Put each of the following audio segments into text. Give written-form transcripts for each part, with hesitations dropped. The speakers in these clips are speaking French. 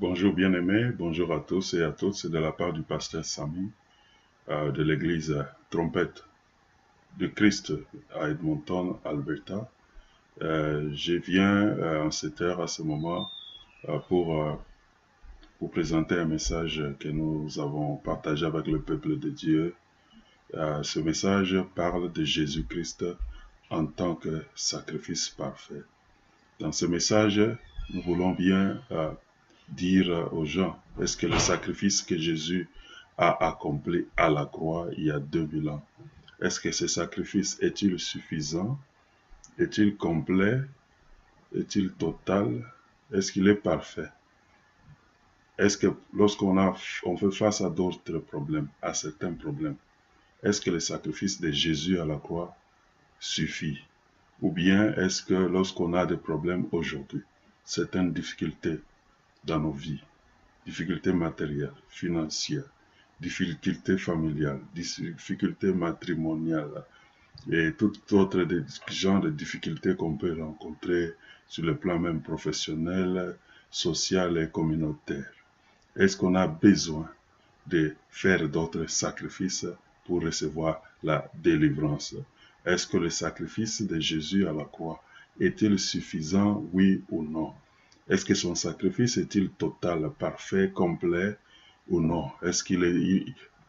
Bonjour bien-aimés, bonjour à tous et à toutes. C'est de la part du pasteur Samy de l'église Trompette de Christ à Edmonton, Alberta. Je viens en cette heure, à ce moment, pour vous présenter un message que nous avons partagé avec le peuple de Dieu. Ce message parle de Jésus-Christ en tant que sacrifice parfait. Dans ce message, nous voulons bien dire aux gens, est-ce que le sacrifice que Jésus a accompli à la croix il y a 2000 ans, est-ce que ce sacrifice est-il suffisant? Est-il complet? Est-il total? Est-ce qu'il est parfait? Est-ce que lorsqu'on fait face à d'autres problèmes, à certains problèmes, est-ce que le sacrifice de Jésus à la croix suffit? Ou bien est-ce que lorsqu'on a des problèmes aujourd'hui, certaines difficultés dans nos vies, difficultés matérielles, financières, difficultés familiales, difficultés matrimoniales et tout autre genre de difficultés qu'on peut rencontrer sur le plan même professionnel, social et communautaire. Est-ce qu'on a besoin de faire d'autres sacrifices pour recevoir la délivrance? Est-ce que le sacrifice de Jésus à la croix est-il suffisant, oui ou non? Est-ce que son sacrifice est-il total, parfait, complet ou non? Est-ce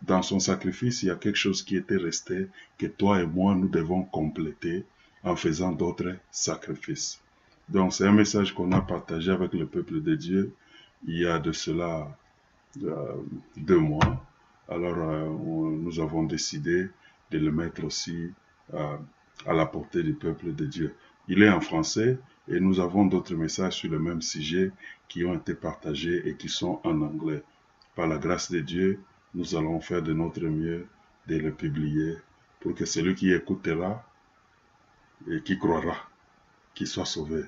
dans son sacrifice, il y a quelque chose qui était resté que toi et moi, nous devons compléter en faisant d'autres sacrifices? Donc, c'est un message qu'on a partagé avec le peuple de Dieu il y a de cela 2 mois. Alors, nous avons décidé de le mettre aussi à la portée du peuple de Dieu. Il est en français et nous avons d'autres messages sur le même sujet qui ont été partagés et qui sont en anglais. Par la grâce de Dieu, nous allons faire de notre mieux de le publier pour que celui qui écoutera et qui croira, qu'il soit sauvé.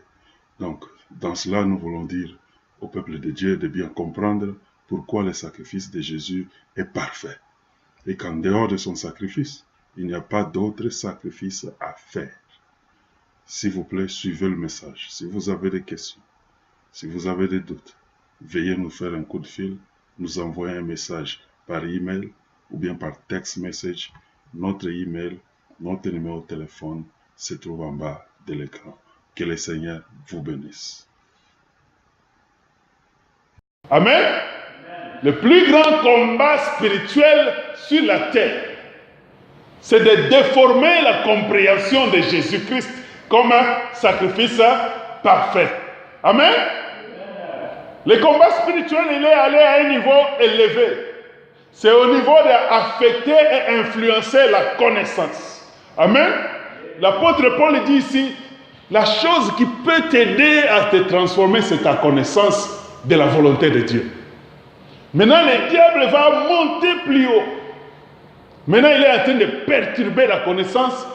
Donc, dans cela, nous voulons dire au peuple de Dieu de bien comprendre pourquoi le sacrifice de Jésus est parfait et qu'en dehors de son sacrifice, il n'y a pas d'autre sacrifice à faire. S'il vous plaît, suivez le message. Si vous avez des questions, si vous avez des doutes, veuillez nous faire un coup de fil, nous envoyer un message par email ou bien par text message. Notre email, notre numéro de téléphone se trouve en bas de l'écran. Que le Seigneur vous bénisse. Amen. Le plus grand combat spirituel sur la terre, c'est de déformer la compréhension de Jésus-Christ comme un sacrifice parfait. Amen. Le combat spirituel, il est allé à un niveau élevé. C'est au niveau d'affecter et influencer la connaissance. Amen. L'apôtre Paul dit ici, la chose qui peut t'aider à te transformer, c'est ta connaissance de la volonté de Dieu. Maintenant, le diable va monter plus haut. Maintenant, il est en train de perturber la connaissance.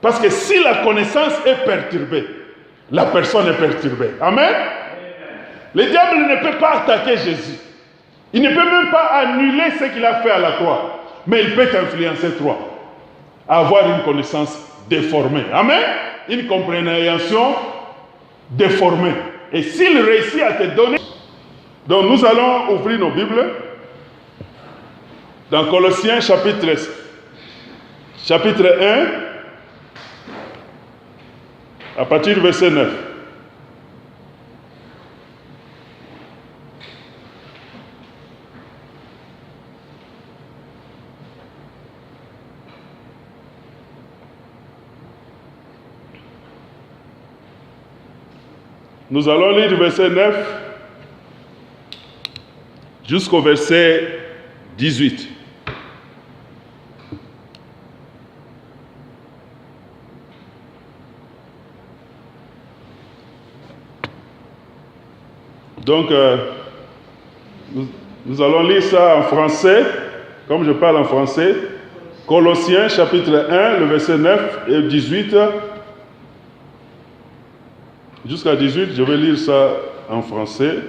Parce que si la connaissance est perturbée, la personne est perturbée. Amen. Le diable ne peut pas attaquer Jésus. Il ne peut même pas annuler ce qu'il a fait à la croix. Mais il peut t'influencer toi à avoir une connaissance déformée. Amen. Une compréhension déformée. Et s'il réussit à te donner... Donc nous allons ouvrir nos Bibles dans Colossiens chapitre 1, à partir du verset 9. Nous allons lire du verset 9 jusqu'au verset 18. Donc, nous allons lire ça en français, comme je parle en français. Colossiens chapitre 1, le verset 9 et 18. Jusqu'à 18, je vais lire ça en français.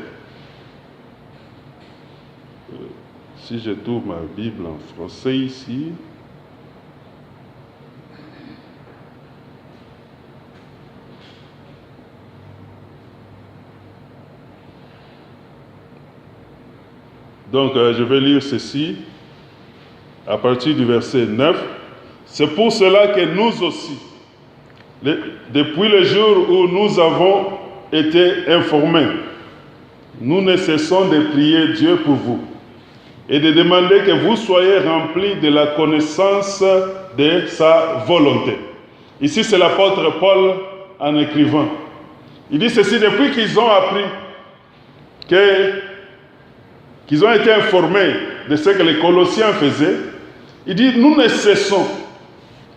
Si je trouve ma Bible en français ici. Donc, je vais lire ceci à partir du verset 9. C'est pour cela que nous aussi, depuis le jour où nous avons été informés, nous ne cessons de prier Dieu pour vous et de demander que vous soyez remplis de la connaissance de sa volonté. Ici, c'est l'apôtre Paul en écrivant. Il dit ceci: depuis qu'ils ont appris, qu'ils ont été informés de ce que les Colossiens faisaient, il dit, nous ne cessons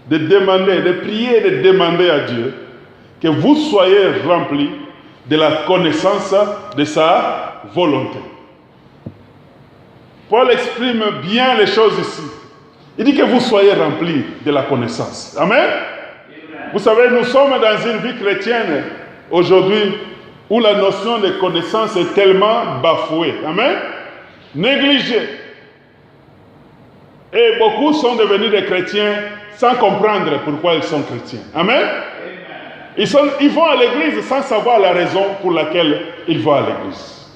de demander, de prier et de demander à Dieu que vous soyez remplis de la connaissance de sa volonté. Paul exprime bien les choses ici. Il dit que vous soyez remplis de la connaissance. Amen. Vous savez, nous sommes dans une vie chrétienne aujourd'hui où la notion de connaissance est tellement bafouée. Amen. Négligée. Et beaucoup sont devenus des chrétiens sans comprendre pourquoi ils sont chrétiens. Amen. Ils vont à l'église sans savoir la raison pour laquelle ils vont à l'église.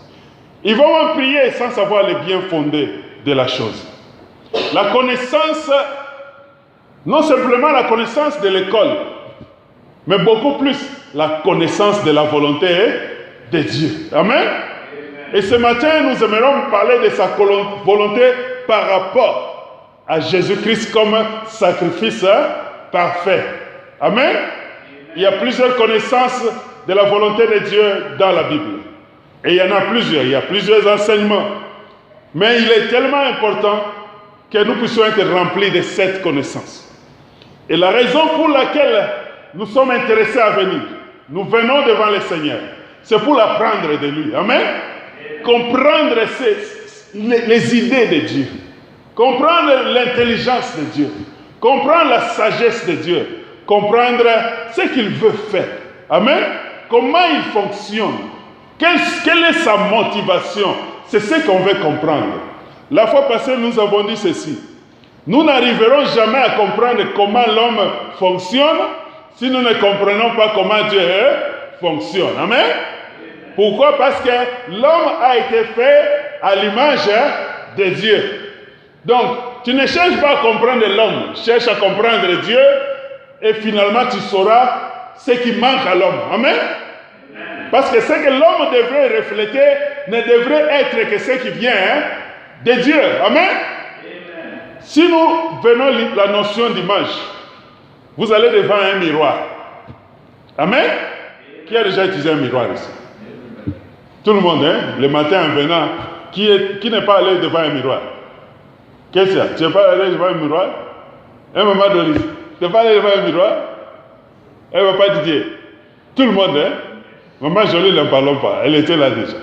Ils vont en prier sans savoir le bien fondé de la chose. La connaissance, non simplement la connaissance de l'école, mais beaucoup plus la connaissance de la volonté de Dieu. Amen. Et ce matin, nous aimerons parler de sa volonté par rapport à Jésus-Christ comme sacrifice parfait. Amen. Il y a plusieurs connaissances de la volonté de Dieu dans la Bible. Et il y en a plusieurs. Il y a plusieurs enseignements. Mais il est tellement important que nous puissions être remplis de cette connaissance. Et la raison pour laquelle nous sommes intéressés à venir, nous venons devant le Seigneur, c'est pour l'apprendre de lui. Amen. Comprendre les idées de Dieu. Comprendre l'intelligence de Dieu. Comprendre la sagesse de Dieu. Comprendre ce qu'il veut faire. Amen. Comment il fonctionne. Quelle est sa motivation. C'est ce qu'on veut comprendre. La fois passée, nous avons dit ceci. Nous n'arriverons jamais à comprendre comment l'homme fonctionne si nous ne comprenons pas comment Dieu fonctionne. Amen. Pourquoi? Parce que l'homme a été fait à l'image de Dieu. Donc, tu ne cherches pas à comprendre l'homme, cherche à comprendre Dieu et finalement tu sauras ce qui manque à l'homme. Amen. Parce que ce que l'homme devrait refléter ne devrait être que ce qui vient de Dieu. Amen. Si nous venons la notion d'image, vous allez devant un miroir. Amen. Qui a déjà utilisé un miroir ici? Tout le monde, le matin en venant, qui n'est pas allé devant un miroir? Qu'est-ce qu'il y a? Tu n'es pas allé devant un miroir? Maman Doris, tu n'es pas allé devant un miroir? Papa Didier. Tout le monde, Maman Jolie, n'en parlons pas. Elle était là déjà.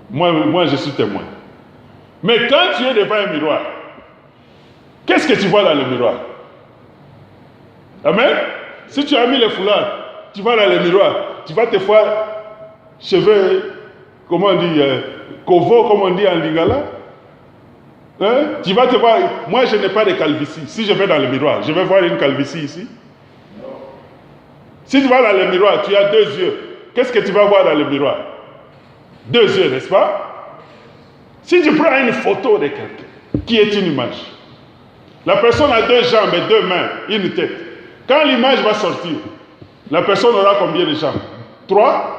Moi, je suis témoin. Mais quand tu es devant un miroir, qu'est-ce que tu vois dans le miroir? Amen? Si tu as mis le foulard, tu vas dans le miroir, tu vas te voir cheveux, comment on dit, kovo, comme on dit en lingala. Tu vas te voir, moi je n'ai pas de calvitie. Si je vais dans le miroir, je vais voir une calvitie ici. Si tu vas dans le miroir, tu as deux yeux. Qu'est-ce que tu vas voir dans le miroir? Deux yeux, n'est-ce pas? Si tu prends une photo de quelqu'un qui est une image, la personne a deux jambes, deux mains, une tête. Quand l'image va sortir, la personne aura combien de jambes? 3.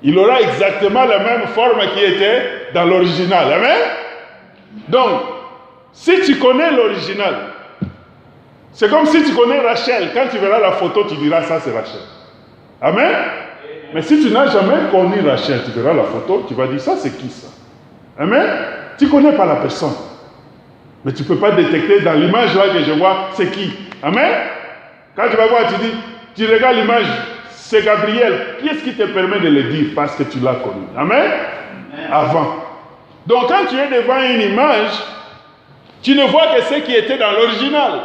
Il aura exactement la même forme qui était dans l'original. Amen? Donc, si tu connais l'original, c'est comme si tu connais Rachel. Quand tu verras la photo, tu diras ça c'est Rachel. Amen? Mais si tu n'as jamais connu Rachel, tu verras la photo, tu vas dire ça c'est qui ça? Amen? Tu ne connais pas la personne. Mais tu ne peux pas détecter dans l'image là que je vois c'est qui. Amen? Quand tu vas voir, tu dis, tu regardes l'image, c'est Gabriel. Qui est-ce qui te permet de le dire? Parce que tu l'as connu. Amen? Avant. Donc quand tu es devant une image, tu ne vois que ce qui était dans l'original.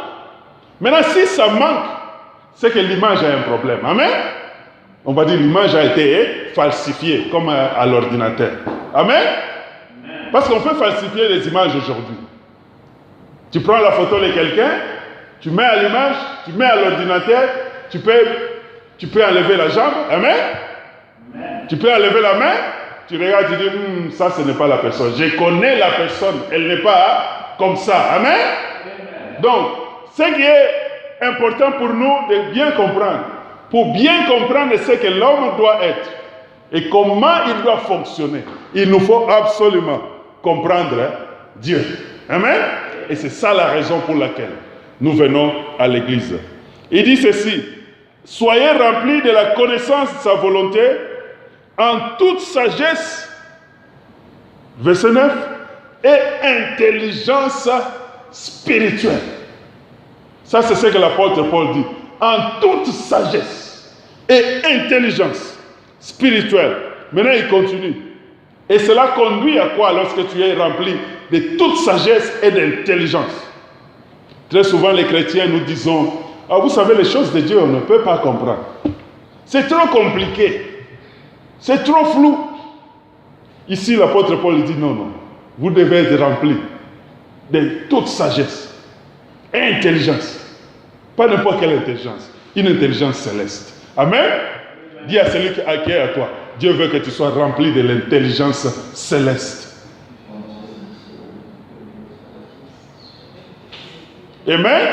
Maintenant, si ça manque, c'est que l'image a un problème. Amen? On va dire l'image a été falsifiée, comme à l'ordinateur. Amen? Parce qu'on peut falsifier les images aujourd'hui. Tu prends la photo de quelqu'un, tu mets à l'image, tu mets à l'ordinateur, tu peux enlever la jambe. Amen? Tu peux enlever la main, Tu regardes, tu dis, ça ce n'est pas la personne. Je connais la personne, elle n'est pas comme ça. Amen. Donc, ce qui est important pour nous de bien comprendre, pour bien comprendre ce que l'homme doit être et comment il doit fonctionner, il nous faut absolument comprendre Dieu. Amen. Et c'est ça la raison pour laquelle nous venons à l'église. Il dit ceci, soyez remplis de la connaissance de sa volonté en toute sagesse, verset 9, et intelligence spirituelle. Ça, c'est ce que l'apôtre Paul dit. En toute sagesse et intelligence spirituelle. Maintenant, il continue. Et cela conduit à quoi lorsque tu es rempli de toute sagesse et d'intelligence? Très souvent, les chrétiens nous disons, ah, vous savez, les choses de Dieu, on ne peut pas comprendre. C'est trop compliqué. C'est trop flou. Ici, l'apôtre Paul dit, non, non. Vous devez être rempli de toute sagesse et intelligence. Pas n'importe quelle intelligence. Une intelligence céleste. Amen. Dis à celui qui est à toi, Dieu veut que tu sois rempli de l'intelligence céleste. Amen.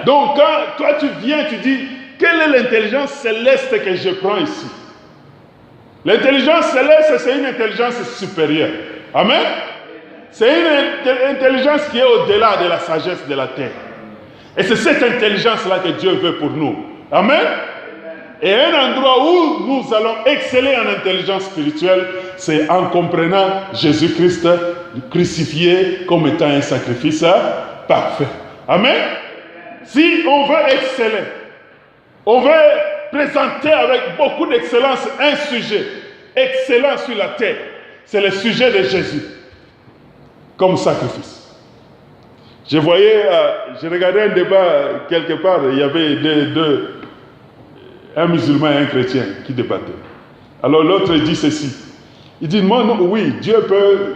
Donc quand toi tu viens, tu dis, quelle est l'intelligence céleste que je prends ici? L'intelligence céleste, c'est une intelligence supérieure. Amen. C'est une intelligence qui est au-delà de la sagesse de la terre. Et c'est cette intelligence-là que Dieu veut pour nous. Amen. Et un endroit où nous allons exceller en intelligence spirituelle, c'est en comprenant Jésus-Christ crucifié comme étant un sacrifice parfait. Amen. Si on veut exceller, on veut présenter avec beaucoup d'excellence un sujet excellent sur la terre, c'est le sujet de Jésus comme sacrifice. Je regardais un débat quelque part, il y avait un musulman et un chrétien qui débattaient. Alors l'autre dit ceci. Il dit, moi, non, oui,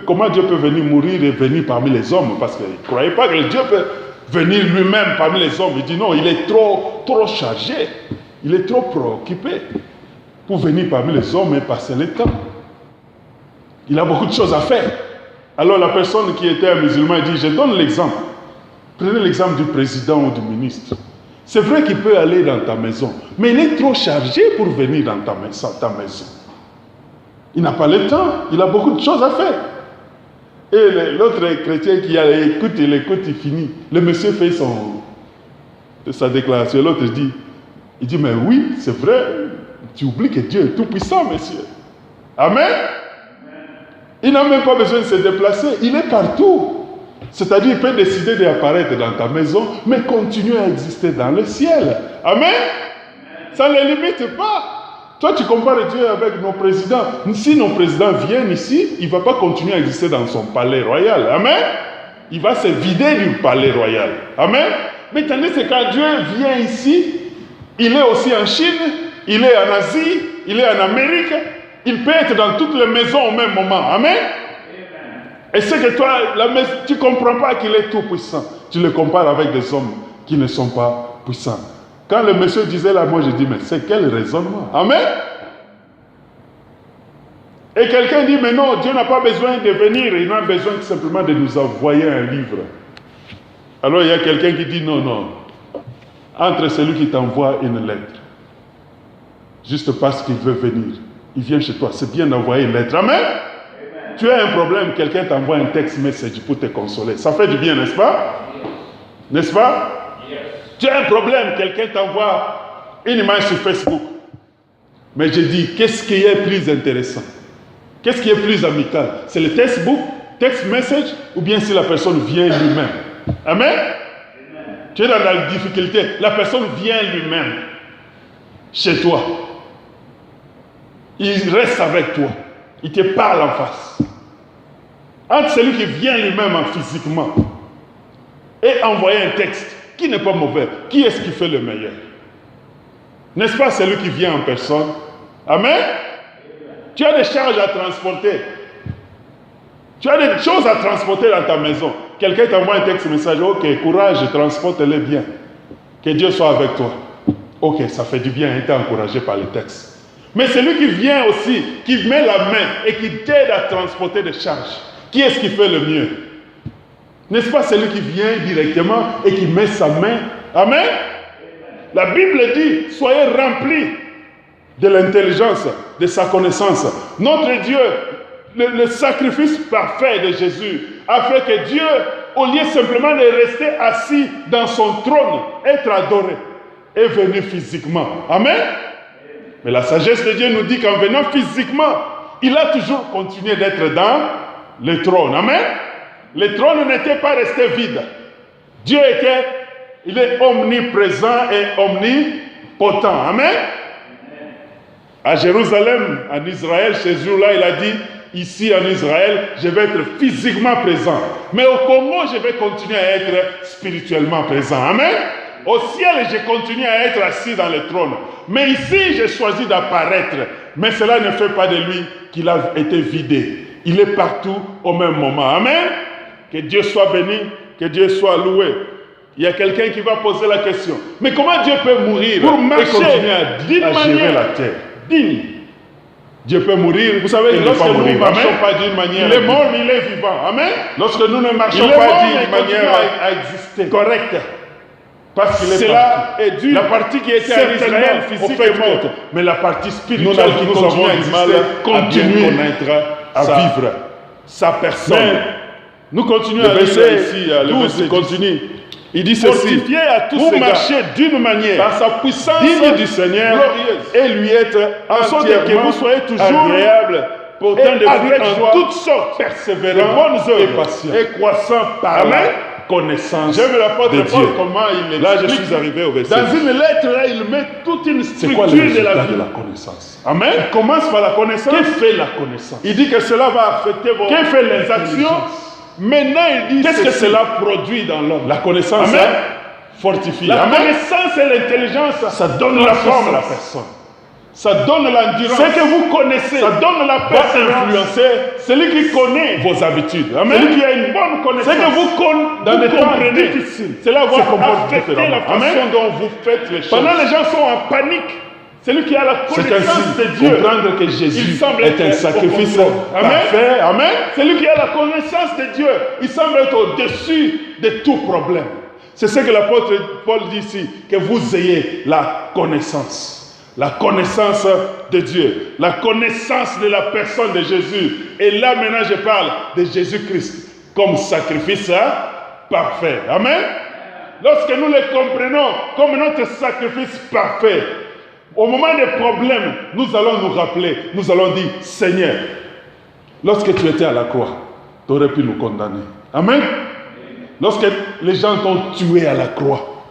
comment Dieu peut venir mourir et venir parmi les hommes? Parce qu'il ne croyait pas que Dieu peut venir lui-même parmi les hommes. Il dit, non, il est trop chargé. Il est trop préoccupé pour venir parmi les hommes et passer le temps. Il a beaucoup de choses à faire. Alors la personne qui était un musulman dit, je donne l'exemple. Prenez l'exemple du président ou du ministre. C'est vrai qu'il peut aller dans ta maison, mais il est trop chargé pour venir dans ta maison. Il n'a pas le temps, il a beaucoup de choses à faire. Et l'autre chrétien qui écoute, il finit. Le monsieur fait sa déclaration. L'autre dit, mais oui, c'est vrai, tu oublies que Dieu est tout puissant, monsieur. Amen. Il n'a même pas besoin de se déplacer, il est partout. C'est-à-dire, il peut décider d'apparaître dans ta maison, mais continuer à exister dans le ciel. Amen. Ça ne les limite pas. Toi, tu compares Dieu avec nos présidents. Si nos présidents viennent ici, il ne va pas continuer à exister dans son palais royal. Amen. Il va se vider du palais royal. Amen. Mais tandis que quand Dieu vient ici, il est aussi en Chine, il est en Asie, il est en Amérique. Il peut être dans toutes les maisons au même moment. Amen. Et c'est que toi, tu ne comprends pas qu'il est tout puissant. Tu le compares avec des hommes qui ne sont pas puissants. Quand le monsieur disait là, moi je dis, mais c'est quel raisonnement? Amen. Et quelqu'un dit, mais non, Dieu n'a pas besoin de venir, il n'a besoin simplement de nous envoyer un livre. Alors il y a quelqu'un qui dit, non, non, entre celui qui t'envoie une lettre, juste parce qu'il veut venir, il vient chez toi, c'est bien d'envoyer une lettre. Amen. Tu as un problème, quelqu'un t'envoie un text message pour te consoler. Ça fait du bien, n'est-ce pas? N'est-ce pas? Yes. Tu as un problème, quelqu'un t'envoie une image sur Facebook. Mais je dis, qu'est-ce qui est plus intéressant? Qu'est-ce qui est plus amical? C'est le text message, ou bien si la personne vient lui-même? Amen? Amen. Tu es dans la difficulté, la personne vient lui-même chez toi. Il reste avec toi. Il te parle en face. Entre celui qui vient lui-même physiquement et envoyer un texte, qui n'est pas mauvais, qui est-ce qui fait le meilleur? N'est-ce pas celui qui vient en personne? Amen? Tu as des charges à transporter. Tu as des choses à transporter dans ta maison. Quelqu'un t'envoie un texte message, ok, courage, transporte-les bien. Que Dieu soit avec toi. Ok, ça fait du bien, tu es encouragé par le texte. Mais celui qui vient aussi, qui met la main et qui t'aide à transporter des charges, qui est-ce qui fait le mieux? N'est-ce pas celui qui vient directement et qui met sa main? Amen. La Bible dit, soyez remplis de l'intelligence, de sa connaissance. Notre Dieu, le sacrifice parfait de Jésus, a fait que Dieu, au lieu simplement de rester assis dans son trône, être adoré, est venu physiquement. Amen. Mais la sagesse de Dieu nous dit qu'en venant physiquement, il a toujours continué d'être dans le trône. Amen. Le trône n'était pas resté vide. Dieu il est omniprésent et omnipotent. Amen. À Jérusalem, en Israël, ce jour-là, il a dit, ici en Israël, je vais être physiquement présent. Mais au Congo, je vais continuer à être spirituellement présent. Amen. Au ciel, je continue à être assis dans le trône. Mais ici, j'ai choisi d'apparaître. Mais cela ne fait pas de lui qu'il a été vidé. Il est partout au même moment. Amen. Que Dieu soit béni, que Dieu soit loué. Il y a quelqu'un qui va poser la question. Mais comment Dieu peut mourir pour marcher et continuer à gérer la terre? Digne. Dieu peut mourir. Vous savez, lorsque nous ne marchons pas d'une manière, il est mort, mais il est vivant. Amen. Lorsque nous ne marchons pas d'une manière à exister correcte, parce qu'il est cela est dû. La partie qui était en Israël physique est morte, mais la partie spirituelle qui nous avons du mal continue à vivre sa personne. Nous continuons à lire ici, le verset continue. Il dit ceci, vous marchez d'une manière par sa puissance digne du Seigneur glorieuse, et lui être en sorte que vous soyez toujours agréable, portant des fruits en toutes sortes, persévérant, bonnes œuvres et croissant par la connaissance. J'aime l'apôtre Paul comment il explique. Là, je suis arrivé au verset. Dans une lettre, là, il met toute une structure de la vie. De la connaissance. Amen. Il commence par la connaissance. Que fait la connaissance? Il dit que cela va affecter vos... Que fait les actions? Maintenant, il dit qu'est-ce que cela produit dans l'homme? La connaissance fortifie. La connaissance et l'intelligence, ça donne la forme à la personne. Ça donne l'endurance. Ce que vous connaissez, ça donne la personne. Va influencer celui qui connaît vos habitudes. Amen. Celui qui a une bonne connaissance. Ce que vous connaissez dans des temps difficiles, cela va affecter la façon dont vous faites les choses. Pendant les gens sont en panique, celui qui a la connaissance de Dieu, comprendre que Jésus est un sacrifice parfait. Amen. Celui qui a la connaissance de Dieu, il semble être au-dessus de tout problème. C'est ce que l'apôtre Paul dit ici, que vous ayez la connaissance. La connaissance de Dieu, la connaissance de la personne de Jésus. Et là maintenant je parle de Jésus-Christ comme sacrifice parfait. Amen. Lorsque nous le comprenons comme notre sacrifice parfait, au moment des problèmes, nous allons nous rappeler, nous allons dire, Seigneur, lorsque tu étais à la croix, tu aurais pu nous condamner. Amen. Lorsque les gens t'ont tué à la croix,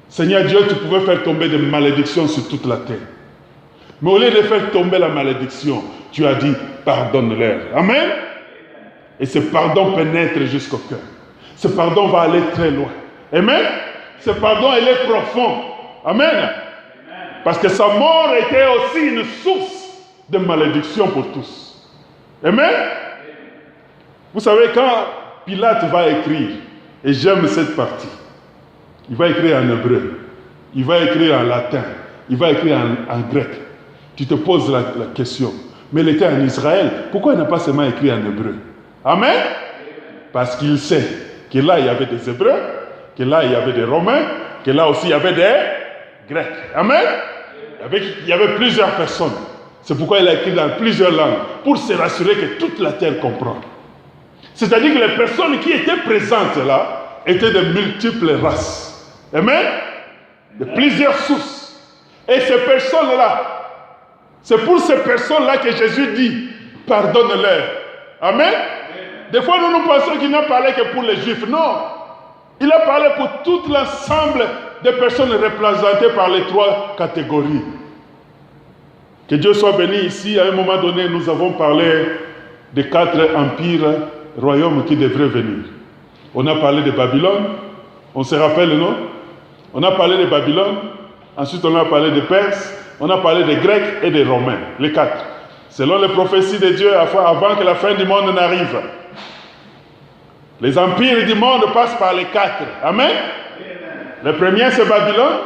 Seigneur Dieu, tu pouvais faire tomber des malédictions sur toute la terre. Mais au lieu de faire tomber la malédiction, tu as dit, pardonne-leur. Amen. Et ce pardon pénètre jusqu'au cœur. Ce pardon va aller très loin. Amen. Ce pardon, il est profond. Amen. Parce que sa mort était aussi une source de malédiction pour tous. Amen. Vous savez, quand Pilate va écrire, et j'aime cette partie, il va écrire en hébreu, il va écrire en latin, il va écrire en grec. Tu te poses la question, mais il était en Israël, pourquoi il n'a pas seulement écrit en hébreu? Amen. Parce qu'il sait que là il y avait des Hébreux, que là il y avait des Romains, que là aussi il y avait des Grecs. Amen. Il y avait plusieurs personnes. C'est pourquoi il a écrit dans plusieurs langues, pour se rassurer que toute la terre comprend. C'est-à-dire que les personnes qui étaient présentes là étaient de multiples races. Amen. De plusieurs sources. Et ces personnes-là, c'est pour ces personnes-là que Jésus dit, pardonne-leur. Amen. Des fois, nous pensons qu'il n'a parlé que pour les Juifs. Non. Il a parlé pour tout l'ensemble des personnes représentées par les trois catégories. Que Dieu soit béni ici. À un moment donné, nous avons parlé des 4 empires, royaumes qui devraient venir. On a parlé de Babylone. On se rappelle, non? On a parlé de Babylone. Ensuite, on a parlé de Perse. On a parlé des Grecs et des Romains. Les 4. Selon les prophéties de Dieu, avant que la fin du monde n'arrive. Les empires du monde passent par les 4. Amen. Le premier, c'est Babylone.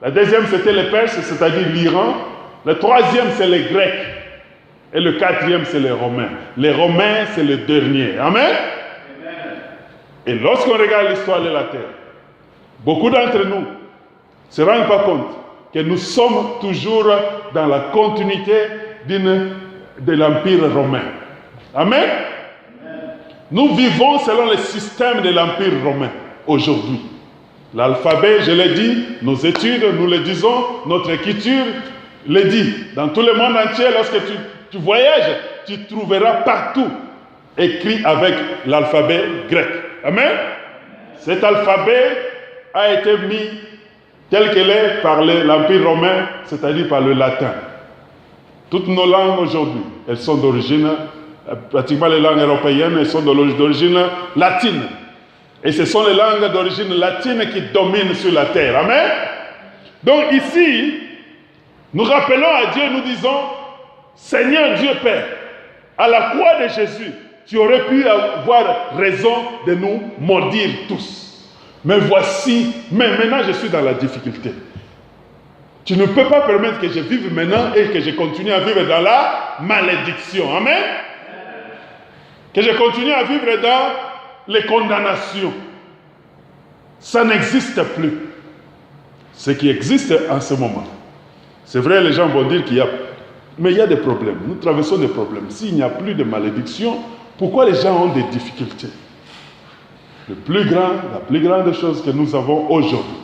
La deuxième, c'était les Perses, c'est-à-dire l'Iran. Le troisième, c'est les Grecs. Et le quatrième, c'est les Romains. Les Romains, c'est le dernier. Amen. Et lorsqu'on regarde l'histoire de la terre, beaucoup d'entre nous ne se rendent pas compte que nous sommes toujours dans la continuité de l'Empire romain. Amen. Nous vivons selon le système de l'Empire romain aujourd'hui. L'alphabet, je l'ai dit, nos études, nous le disons, notre écriture le dit. Dans tout le monde entier, lorsque tu voyages, tu trouveras partout écrit avec l'alphabet grec. Amen. Cet alphabet a été mis tel qu'il est par l'Empire romain, c'est-à-dire par le latin. Toutes nos langues aujourd'hui, elles sont d'origine, pratiquement les langues européennes, elles sont d'origine latine. Et ce sont les langues d'origine latine qui dominent sur la terre. Amen. Donc ici, nous rappelons à Dieu, nous disons, Seigneur Dieu Père, à la croix de Jésus, tu aurais pu avoir raison de nous maudire tous. Mais voici, mais maintenant je suis dans la difficulté. Tu ne peux pas permettre que je vive maintenant et que je continue à vivre dans la malédiction. Amen. Que je continue à vivre dans les condamnations. Ça n'existe plus. Ce qui existe en ce moment. C'est vrai, les gens vont dire qu'il y a... Mais il y a des problèmes. Nous traversons des problèmes. S'il n'y a plus de malédiction, pourquoi les gens ont des difficultés? La plus grande chose que nous avons aujourd'hui,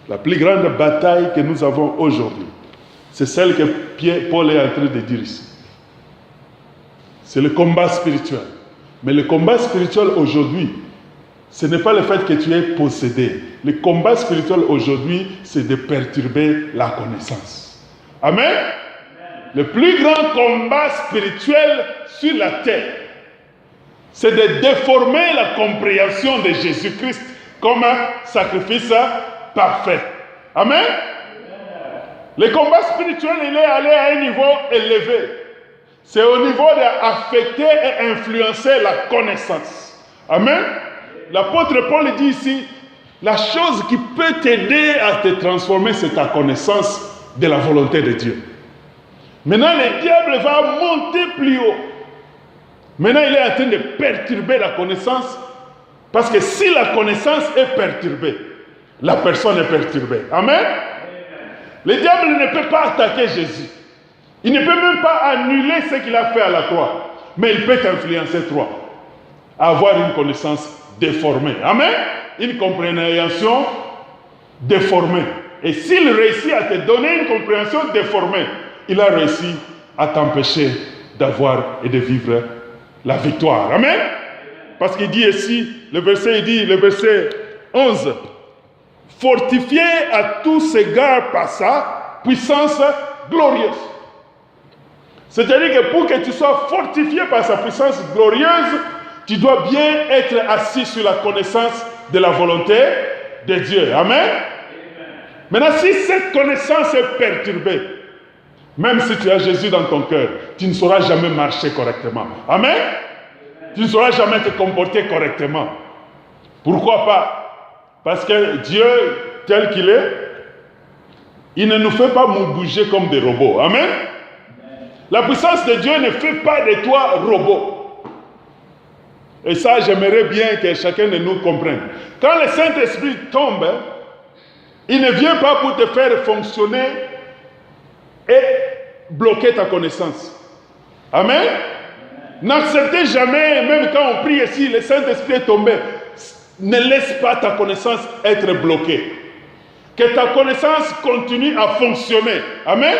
la plus grande bataille que nous avons aujourd'hui, c'est celle que Paul est en train de dire ici. C'est le combat spirituel. Mais le combat spirituel aujourd'hui, ce n'est pas le fait que tu es possédé. Le combat spirituel aujourd'hui, c'est de perturber la connaissance. Amen. Le plus grand combat spirituel sur la terre, c'est de déformer la compréhension de Jésus-Christ comme un sacrifice parfait. Amen. Le combat spirituel, il est allé à un niveau élevé. C'est au niveau d'affecter et influencer la connaissance. Amen. L'apôtre Paul dit ici, la chose qui peut t'aider à te transformer, c'est ta connaissance de la volonté de Dieu. Maintenant, le diable va monter plus haut. Maintenant, il est en train de perturber la connaissance, parce que si la connaissance est perturbée, la personne est perturbée. Amen. Le diable ne peut pas attaquer Jésus. Il ne peut même pas annuler ce qu'il a fait à la croix. Mais il peut t'influencer toi à avoir une connaissance déformée. Amen. Une compréhension déformée. Et s'il réussit à te donner une compréhension déformée, il a réussi à t'empêcher d'avoir et de vivre la victoire. Amen. Parce qu'il dit ici, le verset 11, fortifié à tous égards par sa puissance glorieuse. C'est-à-dire que pour que tu sois fortifié par sa puissance glorieuse, tu dois bien être assis sur la connaissance de la volonté de Dieu. Amen. Maintenant, si cette connaissance est perturbée, même si tu as Jésus dans ton cœur, tu ne sauras jamais marcher correctement. Amen. Tu ne sauras jamais te comporter correctement. Pourquoi pas? Parce que Dieu, tel qu'il est, il ne nous fait pas bouger comme des robots. Amen. La puissance de Dieu ne fait pas de toi robot. Et ça, j'aimerais bien que chacun de nous comprenne. Quand le Saint-Esprit tombe, il ne vient pas pour te faire fonctionner et bloquer ta connaissance. Amen. N'acceptez jamais, même quand on prie ici, le Saint-Esprit est tombé, ne laisse pas ta connaissance être bloquée. Que ta connaissance continue à fonctionner. Amen.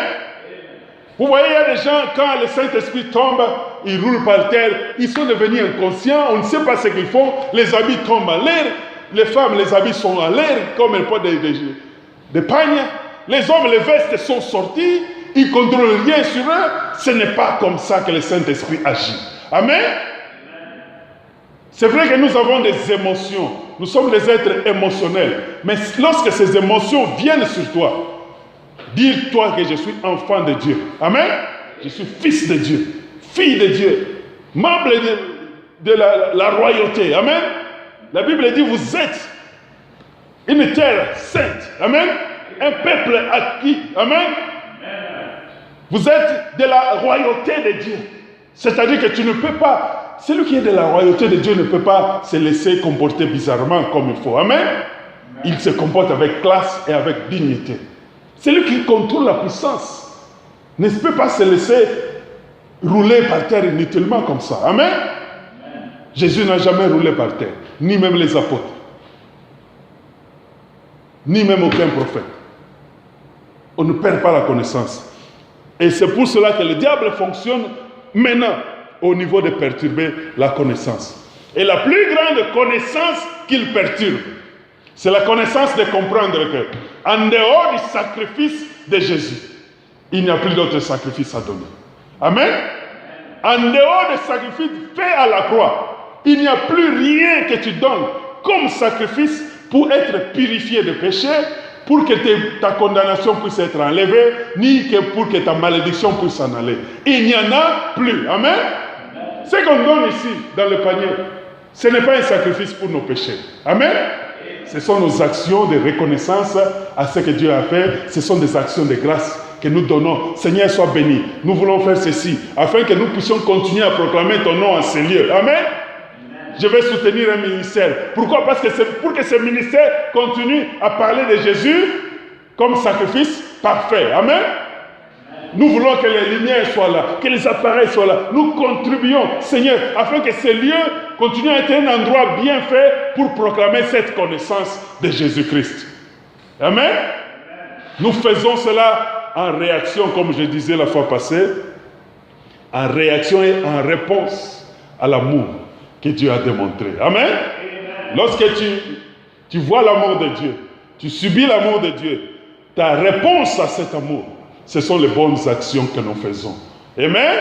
Vous voyez, il y a des gens, quand le Saint-Esprit tombe, ils roulent par terre, ils sont devenus inconscients, on ne sait pas ce qu'ils font, les habits tombent en l'air, les femmes, les habits sont en l'air, comme elles portent des pagnes, les hommes, les vestes sont sortis, ils ne contrôlent rien sur eux. Ce n'est pas comme ça que le Saint-Esprit agit. Amen. C'est vrai que nous avons des émotions, nous sommes des êtres émotionnels, mais lorsque ces émotions viennent sur toi, dis-toi que je suis enfant de Dieu. Amen. Je suis fils de Dieu, fille de Dieu, membre de la royauté. Amen. La Bible dit, vous êtes une terre sainte. Amen. Un peuple acquis. Amen. Vous êtes de la royauté de Dieu. C'est-à-dire que tu ne peux pas, celui qui est de la royauté de Dieu ne peut pas se laisser comporter bizarrement comme il faut. Amen. Il se comporte avec classe et avec dignité. Celui qui contrôle la puissance ne peut pas se laisser rouler par terre inutilement comme ça. Amen. Jésus n'a jamais roulé par terre, ni même les apôtres, ni même aucun prophète. On ne perd pas la connaissance. Et c'est pour cela que le diable fonctionne maintenant au niveau de perturber la connaissance. Et la plus grande connaissance qu'il perturbe, c'est la connaissance de comprendre que, en dehors du sacrifice de Jésus, il n'y a plus d'autre sacrifice à donner. Amen. En dehors du sacrifice fait à la croix, il n'y a plus rien que tu donnes comme sacrifice pour être purifié de péché, pour que ta condamnation puisse être enlevée, ni que pour que ta malédiction puisse s'en aller. Il n'y en a plus. Amen. Ce qu'on donne ici, dans le panier, ce n'est pas un sacrifice pour nos péchés. Amen. Ce sont nos actions de reconnaissance à ce que Dieu a fait. Ce sont des actions de grâce que nous donnons. Seigneur, sois béni. Nous voulons faire ceci, afin que nous puissions continuer à proclamer ton nom en ces lieux. Amen. Je vais soutenir un ministère. Pourquoi? Parce que c'est pour que ce ministère continue à parler de Jésus comme sacrifice parfait. Amen. Nous voulons que les lumières soient là, que les appareils soient là. Nous contribuons, Seigneur, afin que ce lieu continue à être un endroit bien fait pour proclamer cette connaissance de Jésus-Christ. Amen. Nous faisons cela en réaction, comme je disais la fois passée, en réaction et en réponse à l'amour que Dieu a démontré. Amen. Lorsque tu vois l'amour de Dieu, tu subis l'amour de Dieu, ta réponse à cet amour, ce sont les bonnes actions que nous faisons. Amen.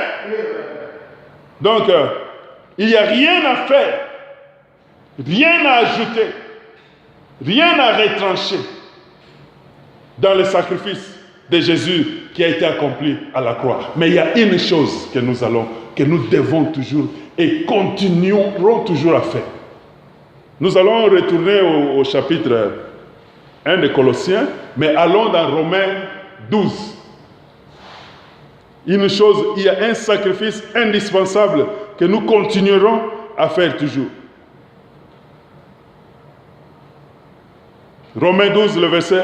Donc, il n'y a rien à faire, rien à ajouter, rien à retrancher dans le sacrifice de Jésus qui a été accompli à la croix. Mais il y a une chose que nous devons toujours et continuerons toujours à faire. Nous allons retourner au chapitre 1 de Colossiens, mais allons dans Romains 12. Une chose, il y a un sacrifice indispensable que nous continuerons à faire toujours. Romains 12, le verset 1.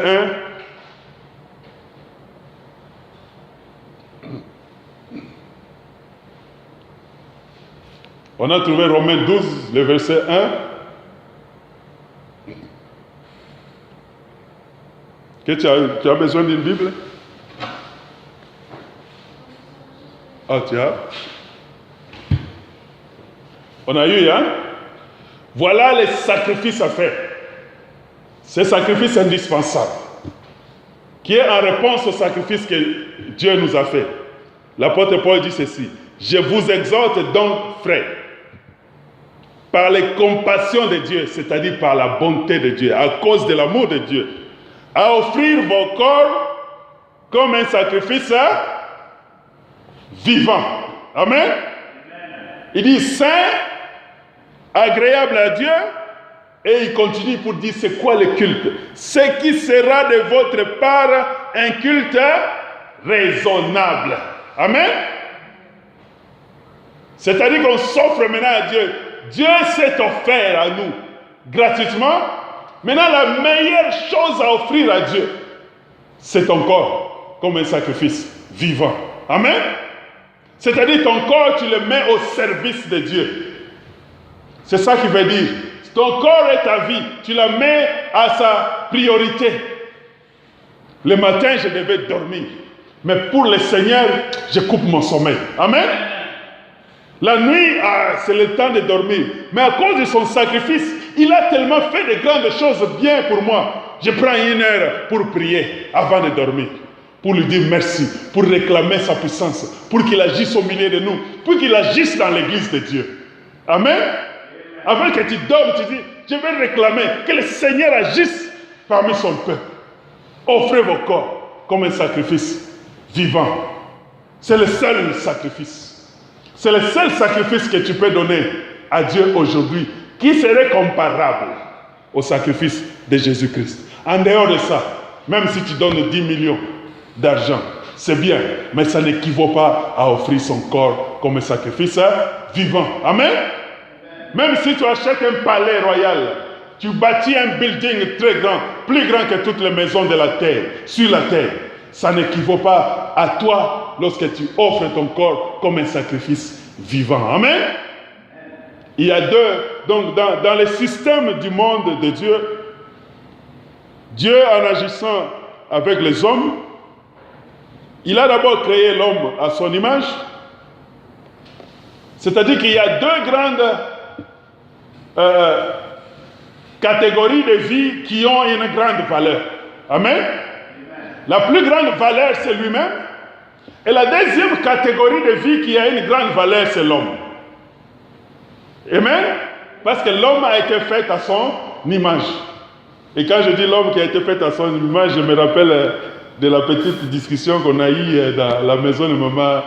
On a trouvé Romains 12, le verset 1. Que tu as besoin d'une Bible? Ah, tu as? On a eu, hein? Voilà les sacrifices à faire. Ces sacrifices indispensables, qui est en réponse au sacrifice que Dieu nous a fait. L'apôtre Paul dit ceci: je vous exhorte donc, frères, par les compassions de Dieu, c'est-à-dire par la bonté de Dieu, à cause de l'amour de Dieu, à offrir vos corps comme un sacrifice vivant. Amen. Il dit saint, agréable à Dieu, et il continue pour dire c'est quoi le culte? Ce qui sera de votre part un culte raisonnable. Amen. C'est-à-dire qu'on s'offre maintenant à Dieu. Dieu s'est offert à nous gratuitement. Maintenant, la meilleure chose à offrir à Dieu, c'est ton corps comme un sacrifice vivant. Amen. C'est-à-dire ton corps, tu le mets au service de Dieu. C'est ça qui veut dire. Ton corps est ta vie. Tu la mets à sa priorité. Le matin, je devais dormir. Mais pour le Seigneur, je coupe mon sommeil. Amen. La nuit, c'est le temps de dormir. Mais à cause de son sacrifice, il a tellement fait de grandes choses bien pour moi. Je prends 1 heure pour prier avant de dormir. Pour lui dire merci, pour réclamer sa puissance, pour qu'il agisse au milieu de nous, pour qu'il agisse dans l'église de Dieu. Amen. Avant que tu dormes, tu dis, je vais réclamer que le Seigneur agisse parmi son peuple. Offrez vos corps comme un sacrifice vivant. C'est le seul sacrifice. C'est le seul sacrifice que tu peux donner à Dieu aujourd'hui, qui serait comparable au sacrifice de Jésus-Christ. En dehors de ça, même si tu donnes 10 millions d'argent, c'est bien, mais ça n'équivaut pas à offrir son corps comme un sacrifice vivant. Amen. Même si tu achètes un palais royal, tu bâtis un building très grand, plus grand que toutes les maisons de la terre, sur la terre, ça n'équivaut pas à toi lorsque tu offres ton corps comme un sacrifice vivant. Amen. Il y a deux, donc dans le système du monde de Dieu, Dieu en agissant avec les hommes, il a d'abord créé l'homme à son image, c'est-à-dire qu'il y a deux grandes catégories de vie qui ont une grande valeur. Amen. La plus grande valeur, c'est lui-même. Et la deuxième catégorie de vie qui a une grande valeur, c'est l'homme. Amen. Parce que l'homme a été fait à son image. Et quand je dis l'homme qui a été fait à son image, je me rappelle de la petite discussion qu'on a eue dans la maison de maman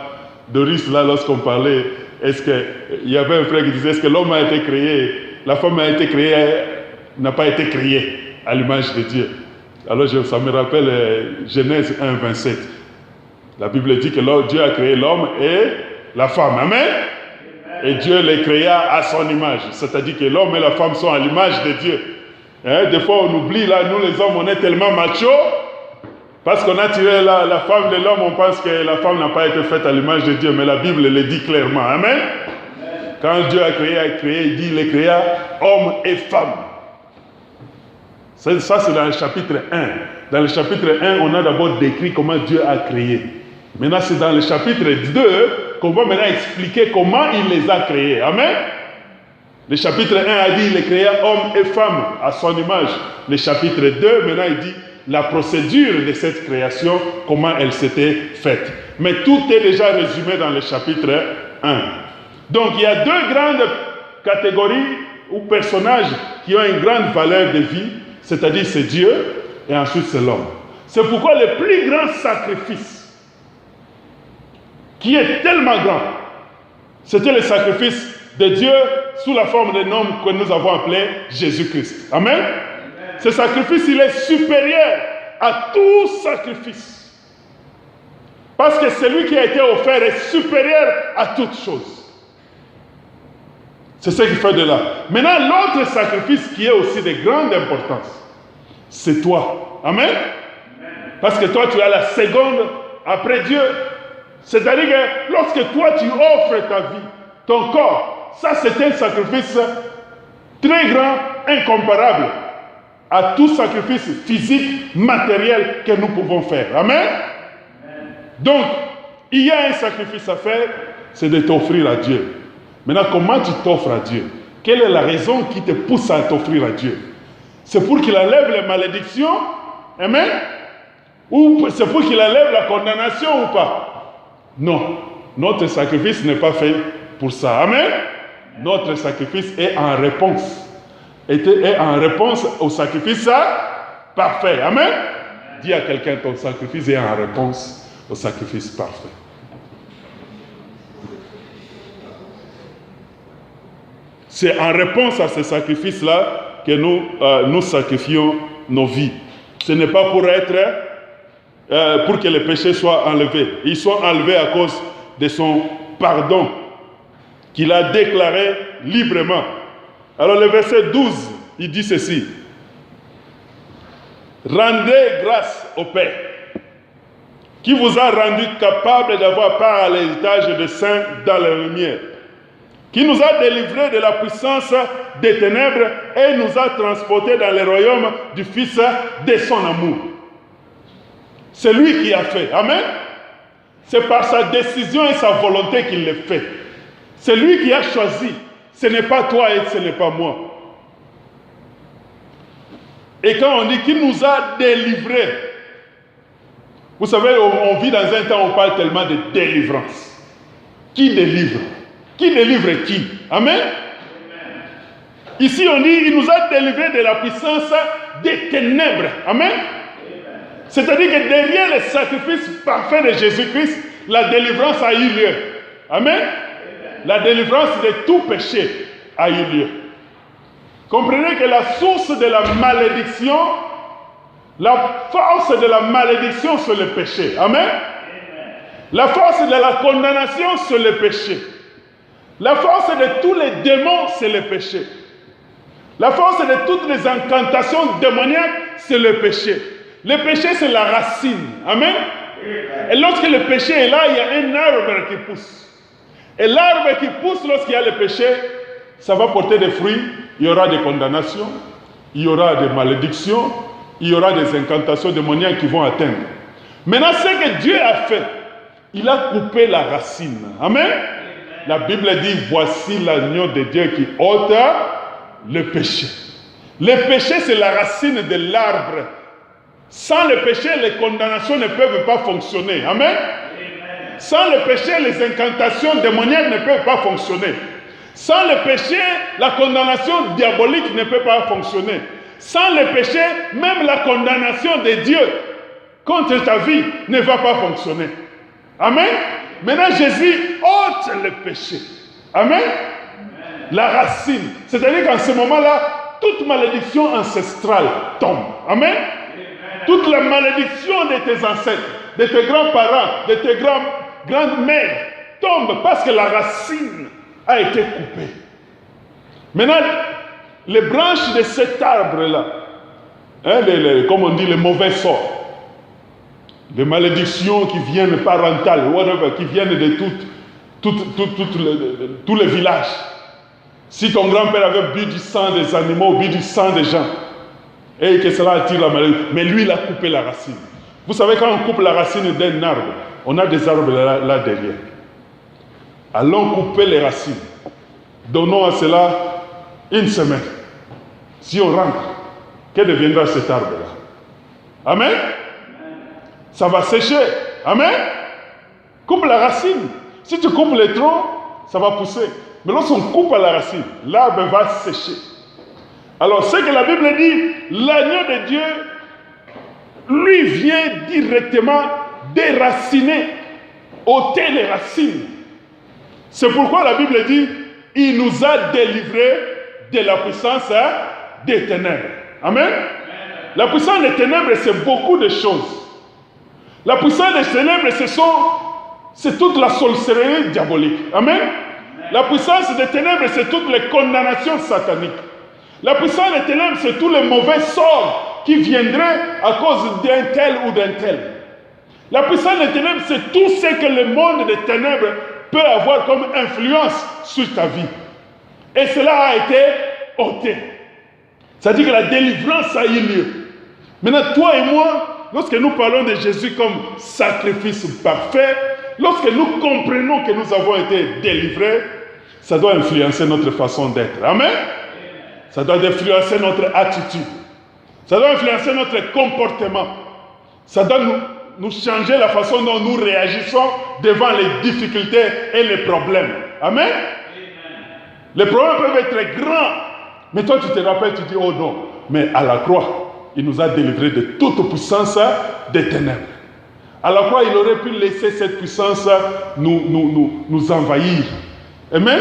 Doris, là, lorsqu'on parlait. Il y avait un frère qui disait, est-ce que l'homme a été créé, la femme a été créée, n'a pas été créée à l'image de Dieu. Alors ça me rappelle Genèse 1, 27. La Bible dit que Dieu a créé l'homme et la femme. Amen. Et Dieu les créa à son image. C'est-à-dire que l'homme et la femme sont à l'image de Dieu. Hein? Des fois on oublie, là, nous les hommes, on est tellement machos, parce qu'on a tiré la femme de l'homme, on pense que la femme n'a pas été faite à l'image de Dieu, mais la Bible le dit clairement. Amen. Quand Dieu a créé, il dit, il les créa hommes et femmes. Ça, c'est dans le chapitre 1. Dans le chapitre 1, on a d'abord décrit comment Dieu a créé. Maintenant, c'est dans le chapitre 2 qu'on va maintenant expliquer comment il les a créés. Amen. Le chapitre 1 a dit, il les créa hommes et femmes à son image. Le chapitre 2, maintenant, il dit la procédure de cette création, comment elle s'était faite. Mais tout est déjà résumé dans le chapitre 1. Donc, il y a deux grandes catégories ou personnages qui ont une grande valeur de vie, c'est-à-dire c'est Dieu et ensuite c'est l'homme. C'est pourquoi le plus grand sacrifice, qui est tellement grand, c'était le sacrifice de Dieu sous la forme d'un homme que nous avons appelé Jésus-Christ. Amen. Ce sacrifice, il est supérieur à tout sacrifice. Parce que celui qui a été offert est supérieur à toute chose. C'est ce qui fait de là. Maintenant, l'autre sacrifice qui est aussi de grande importance, c'est toi. Amen. Parce que toi, tu as la seconde après Dieu. C'est-à-dire que lorsque toi, tu offres ta vie, ton corps, ça c'est un sacrifice très grand, incomparable à tout sacrifice physique, matériel que nous pouvons faire. Amen. Donc, il y a un sacrifice à faire, c'est de t'offrir à Dieu. Maintenant, comment tu t'offres à Dieu? Quelle est la raison qui te pousse à t'offrir à Dieu? C'est pour qu'il enlève les malédictions? Amen. Ou c'est pour qu'il enlève la condamnation ou pas? Non. Notre sacrifice n'est pas fait pour ça. Amen. Notre sacrifice est en réponse. Est en réponse au sacrifice parfait. Amen. Dis à quelqu'un, ton sacrifice est en réponse au sacrifice parfait. C'est en réponse à ce sacrifice-là que nous sacrifions nos vies. Ce n'est pas pour pour que les péchés soient enlevés. Ils sont enlevés à cause de son pardon qu'il a déclaré librement. Alors le verset 12, il dit ceci. Rendez grâce au Père, qui vous a rendu capable d'avoir part à l'héritage des saints dans la lumière, qui nous a délivrés de la puissance des ténèbres et nous a transportés dans le royaume du Fils de son amour. C'est lui qui a fait. Amen. C'est par sa décision et sa volonté qu'il le fait. C'est lui qui a choisi. Ce n'est pas toi et ce n'est pas moi. Et quand on dit qu'il nous a délivrés, vous savez, on vit dans un temps où on parle tellement de délivrance. Qui délivre? Qui délivre qui? Amen. Ici on dit, il nous a délivrés de la puissance des ténèbres. Amen. C'est-à-dire que derrière le sacrifice parfait de Jésus-Christ, la délivrance a eu lieu. Amen. La délivrance de tout péché a eu lieu. Comprenez que la source de la malédiction, la force de la malédiction, c'est le péché. Amen. La force de la condamnation, c'est le péché. La force de tous les démons, c'est le péché. La force de toutes les incantations démoniaques, c'est le péché. Le péché, c'est la racine. Amen. Et lorsque le péché est là, il y a un arbre qui pousse. Et l'arbre qui pousse, lorsqu'il y a le péché, ça va porter des fruits. Il y aura des condamnations, il y aura des malédictions, il y aura des incantations démoniaques qui vont atteindre. Maintenant, ce que Dieu a fait, il a coupé la racine. Amen. La Bible dit, voici l'agneau de Dieu qui ôte le péché. Le péché, c'est la racine de l'arbre. Sans le péché, les condamnations ne peuvent pas fonctionner. Amen. Sans le péché, les incantations démoniaques ne peuvent pas fonctionner. Sans le péché, la condamnation diabolique ne peut pas fonctionner. Sans le péché, même la condamnation de Dieu contre ta vie ne va pas fonctionner. Amen. Maintenant, Jésus ôte le péché. Amen. La racine. C'est-à-dire qu'en ce moment-là, toute malédiction ancestrale tombe. Amen. Toute la malédiction de tes ancêtres, de tes grands-parents, de tes grandes-mères tombe parce que la racine a été coupée. Maintenant, les branches de cet arbre-là, hein, comme on dit, les mauvais sorts, les malédictions qui viennent parentales, whatever, qui viennent de tous les villages. Si ton grand-père avait bu du sang des animaux, bu du sang des gens, et que cela attire la maladie, mais lui, il a coupé la racine. Vous savez, quand on coupe la racine d'un arbre, on a des arbres là derrière. Allons couper les racines. Donnons à cela une semaine. Si on rentre, que deviendra cet arbre-là? Amen. Ça va sécher. Amen. Coupe la racine. Si tu coupes les troncs, ça va pousser. Mais lorsqu'on coupe à la racine, l'arbre va sécher. Alors, ce que la Bible dit, l'agneau de Dieu, lui vient directement déraciner, ôter les racines. C'est pourquoi la Bible dit, il nous a délivrés de la puissance des ténèbres. Amen. La puissance des ténèbres, c'est beaucoup de choses. La puissance des ténèbres, c'est toute la sorcellerie diabolique. Amen. La puissance des ténèbres, c'est toutes les condamnations sataniques. La puissance des ténèbres, c'est tous les mauvais sorts qui viendraient à cause d'un tel ou d'un tel. La puissance des ténèbres, c'est tout ce que le monde des ténèbres peut avoir comme influence sur ta vie. Et cela a été ôté. C'est-à-dire que la délivrance a eu lieu. Maintenant, toi et moi, lorsque nous parlons de Jésus comme sacrifice parfait, lorsque nous comprenons que nous avons été délivrés, ça doit influencer notre façon d'être. Amen. Ça doit influencer notre attitude. Ça doit influencer notre comportement. Ça doit nous changer la façon dont nous réagissons devant les difficultés et les problèmes. Amen. Les problèmes peuvent être grands. Mais toi, tu te rappelles, tu dis, oh non. Mais à la croix, il nous a délivrés de toute puissance des ténèbres. À la croix, il aurait pu laisser cette puissance nous envahir. Amen.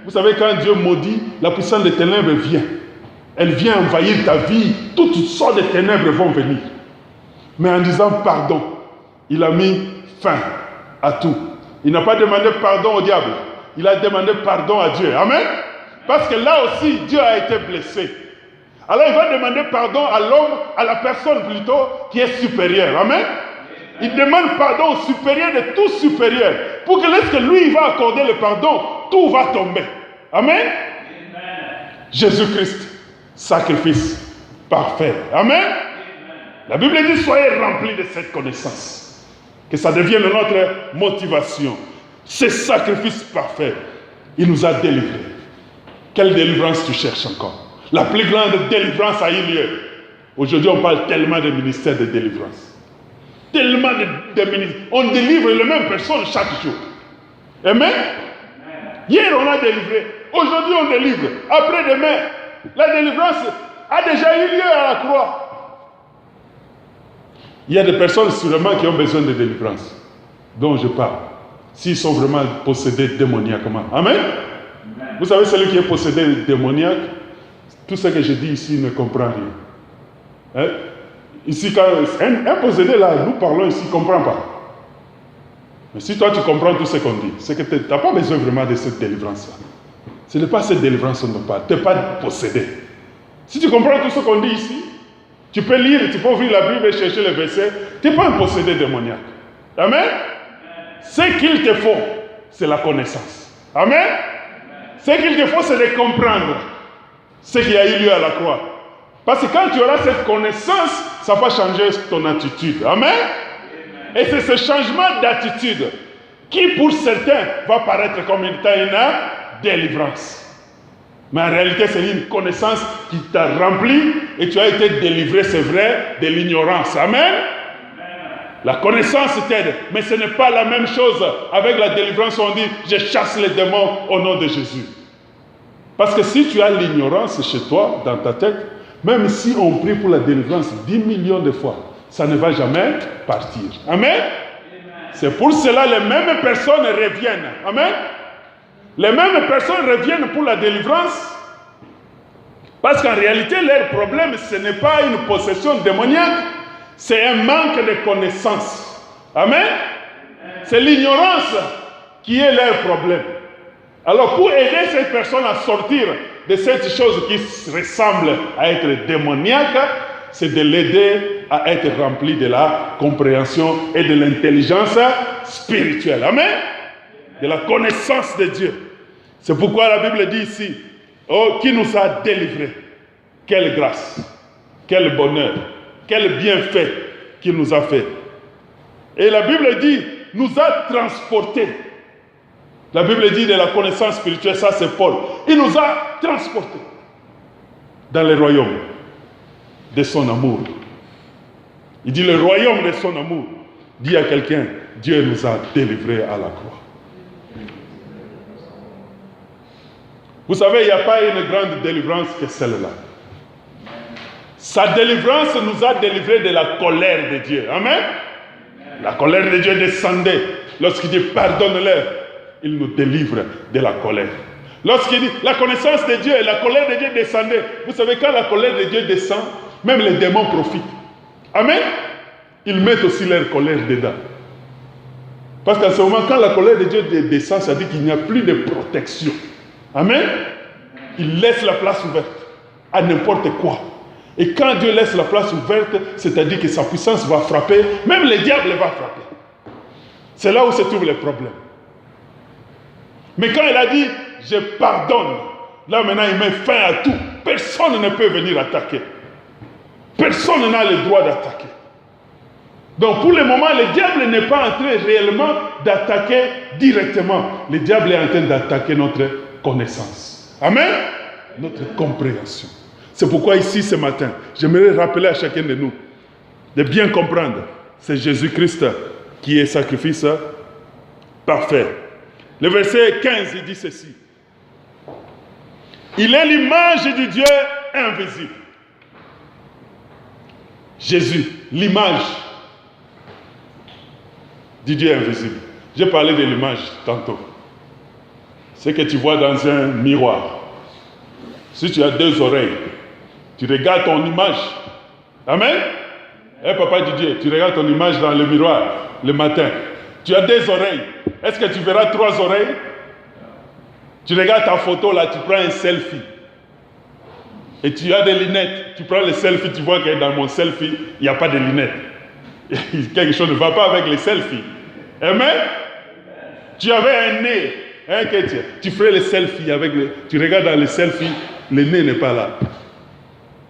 Vous savez, quand Dieu maudit, la puissance des ténèbres vient. Elle vient envahir ta vie. Toutes sortes de ténèbres vont venir. Mais en disant pardon, il a mis fin à tout. Il n'a pas demandé pardon au diable. Il a demandé pardon à Dieu. Amen. Parce que là aussi, Dieu a été blessé. Alors il va demander pardon à l'homme, à la personne plutôt, qui est supérieure. Amen. Il demande pardon au supérieur de tout supérieur. Pour que lorsque lui, il va accorder le pardon, tout va tomber. Amen. Jésus-Christ, sacrifice parfait. Amen. La Bible dit, soyez remplis de cette connaissance. Que ça devienne notre motivation. Ce sacrifice parfait, il nous a délivrés. Quelle délivrance tu cherches encore? La plus grande délivrance a eu lieu. Aujourd'hui, on parle tellement de ministères de délivrance. Tellement de ministères. On délivre les mêmes personnes chaque jour. Amen. Hier, on a délivré. Aujourd'hui, on délivre. Après-demain, la délivrance a déjà eu lieu à la croix. Il y a des personnes sûrement qui ont besoin de délivrance, dont je parle. S'ils sont vraiment possédés démoniaquement. Amen. Vous savez, celui qui est possédé démoniaque, tout ce que je dis ici ne comprend rien. Hein? Ici, quand un possédé là, nous parlons ici, il ne comprend pas. Mais si toi tu comprends tout ce qu'on dit, c'est que tu n'as pas besoin vraiment de cette délivrance-là. Ce n'est pas cette délivrance dont on parle. Tu n'es pas possédé. Si tu comprends tout ce qu'on dit ici, tu peux lire, tu peux ouvrir la Bible et chercher les versets. Tu n'es pas un possédé démoniaque. Amen. Ce qu'il te faut, c'est la connaissance. Amen. Ce qu'il te faut, c'est de comprendre ce qui a eu lieu à la croix. Parce que quand tu auras cette connaissance, ça va changer ton attitude. Amen. Et c'est ce changement d'attitude qui, pour certains, va paraître comme une délivrance. Mais en réalité, c'est une connaissance qui t'a rempli et tu as été délivré, c'est vrai, de l'ignorance. Amen. La connaissance t'aide, mais ce n'est pas la même chose avec la délivrance où on dit « je chasse les démons au nom de Jésus ». Parce que si tu as l'ignorance chez toi, dans ta tête, même si on prie pour la délivrance 10 millions de fois, ça ne va jamais partir. Amen. C'est pour cela que les mêmes personnes reviennent. Amen. Les mêmes personnes reviennent pour la délivrance parce qu'en réalité, leur problème, ce n'est pas une possession démoniaque, c'est un manque de connaissance. Amen. C'est l'ignorance qui est leur problème. Alors, pour aider cette personne à sortir de cette chose qui ressemble à être démoniaque, c'est de l'aider à être rempli de la compréhension et de l'intelligence spirituelle. Amen. De la connaissance de Dieu. C'est pourquoi la Bible dit ici, oh, qui nous a délivrés. Quelle grâce, quel bonheur, quel bienfait qu'il nous a fait. Et la Bible dit, nous a transportés. La Bible dit de la connaissance spirituelle, ça c'est Paul. Il nous a transportés dans le royaume de son amour. Il dit le royaume de son amour. Dit à quelqu'un, Dieu nous a délivrés à la croix. Vous savez, il n'y a pas une grande délivrance que celle-là. Sa délivrance nous a délivrés de la colère de Dieu. Amen. La colère de Dieu descendait. Lorsqu'il dit pardonne-leur, il nous délivre de la colère. Lorsqu'il dit la connaissance de Dieu et la colère de Dieu descendait. Vous savez, quand la colère de Dieu descend, même les démons profitent. Amen. Ils mettent aussi leur colère dedans. Parce qu'à ce moment, quand la colère de Dieu descend, ça dit qu'il n'y a plus de protection. Amen. Il laisse la place ouverte à n'importe quoi. Et quand Dieu laisse la place ouverte, c'est-à-dire que sa puissance va frapper, même le diable va frapper. C'est là où se trouvent les problèmes. Mais quand il a dit, je pardonne, là maintenant il met fin à tout. Personne ne peut venir attaquer. Personne n'a le droit d'attaquer. Donc pour le moment, le diable n'est pas en train réellement d'attaquer directement. Le diable est en train d'attaquer notre connaissance. Amen. Notre compréhension. C'est pourquoi ici ce matin, j'aimerais rappeler à chacun de nous de bien comprendre. C'est Jésus-Christ qui est sacrifice parfait. Le verset 15, il dit ceci. Il est l'image du Dieu invisible. Jésus, l'image du Dieu invisible. J'ai parlé de l'image tantôt. Ce que tu vois dans un miroir. Si tu as deux oreilles, tu regardes ton image. Amen. Eh papa Didier, tu regardes ton image dans le miroir le matin. Tu as deux oreilles. Est-ce que tu verras trois oreilles? Tu regardes ta photo là, tu prends un selfie. Et tu as des lunettes. Tu prends le selfie, tu vois que dans mon selfie, il n'y a pas de lunettes. Quelque chose ne va pas avec les selfies. Amen. Tu avais un nez. Hein, tu ferais le selfie avec le... Tu regardes dans le selfie, le nez n'est pas là.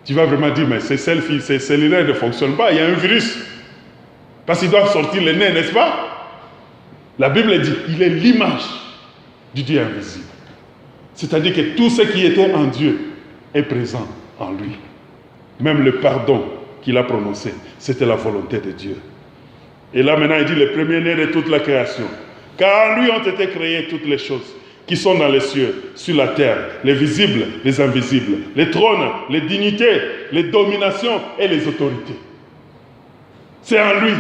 Tu vas vraiment dire, mais ces selfies, ces cellulaires ne fonctionnent pas, il y a un virus. Parce qu'ils doivent sortir le nez, n'est-ce pas? La Bible dit, il est l'image du Dieu invisible. C'est-à-dire que tout ce qui était en Dieu est présent en lui. Même le pardon qu'il a prononcé, c'était la volonté de Dieu. Et là maintenant, il dit, le premier-né de toute la création. Car en lui ont été créées toutes les choses qui sont dans les cieux, sur la terre, les visibles, les invisibles, les trônes, les dignités, les dominations et les autorités. C'est en lui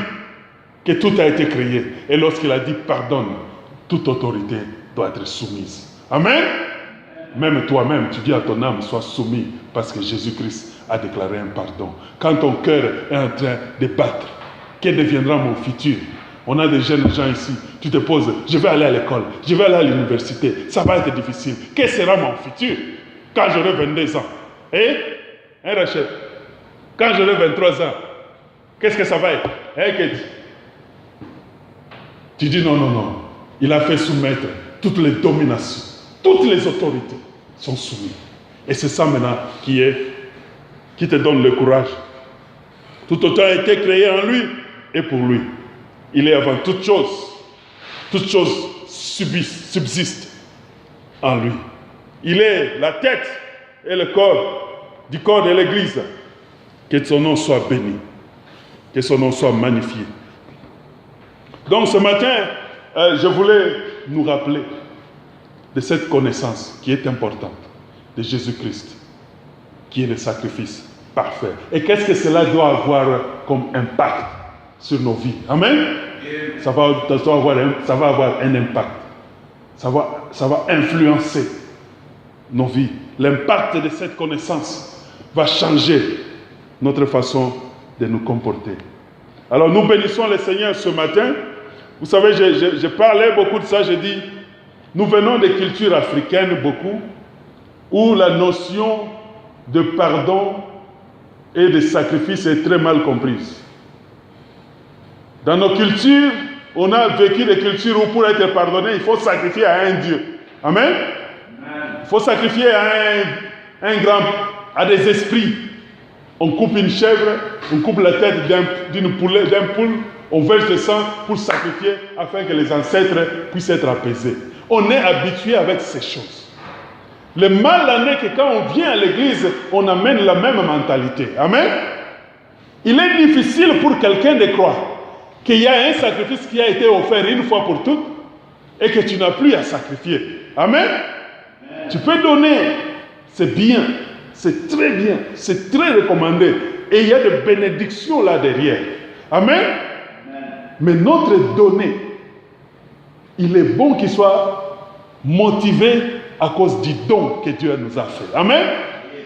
que tout a été créé. Et lorsqu'il a dit pardonne, toute autorité doit être soumise. Amen. Même toi-même, tu dis à ton âme, sois soumis, parce que Jésus-Christ a déclaré un pardon. Quand ton cœur est en train de battre, que deviendra mon futur? On a des jeunes gens ici. Tu te poses, je vais aller à l'école, je vais aller à l'université. Ça va être difficile. Quel sera mon futur quand j'aurai 22 ans? Rachel, quand j'aurai 23 ans, qu'est-ce que ça va être? Kate, tu dis non. Il a fait soumettre toutes les dominations, toutes les autorités sont soumises. Et c'est ça maintenant qui te donne le courage. Tout autant a été créé en lui et pour lui. Il est avant toute chose subsiste en lui. Il est la tête et le corps du corps de l'Église. Que son nom soit béni, que son nom soit magnifié. Donc ce matin, je voulais nous rappeler de cette connaissance qui est importante de Jésus-Christ, qui est le sacrifice parfait. Et qu'est-ce que cela doit avoir comme impact sur nos vies? Amen. Ça va avoir un impact. Ça va influencer nos vies. L'impact de cette connaissance va changer notre façon de nous comporter. Alors nous bénissons le Seigneur ce matin. Vous savez, je parlais beaucoup de ça, je dis, nous venons des cultures africaines beaucoup, où la notion de pardon et de sacrifice est très mal comprise. Dans nos cultures, on a vécu des cultures où pour être pardonné, il faut sacrifier à un Dieu. Amen. Il faut sacrifier à des esprits. On coupe une chèvre, on coupe la tête d'un poule, on verse le sang pour sacrifier afin que les ancêtres puissent être apaisés. On est habitué avec ces choses. Le mal en est que quand on vient à l'église, on amène la même mentalité. Amen. Il est difficile pour quelqu'un de croire qu'il y a un sacrifice qui a été offert une fois pour toutes et que tu n'as plus à sacrifier. Amen. Tu peux donner, c'est bien, c'est très bien, c'est très recommandé. Et il y a des bénédictions là derrière. Amen. Mais notre donné, il est bon qu'il soit motivé à cause du don que Dieu nous a fait. Amen.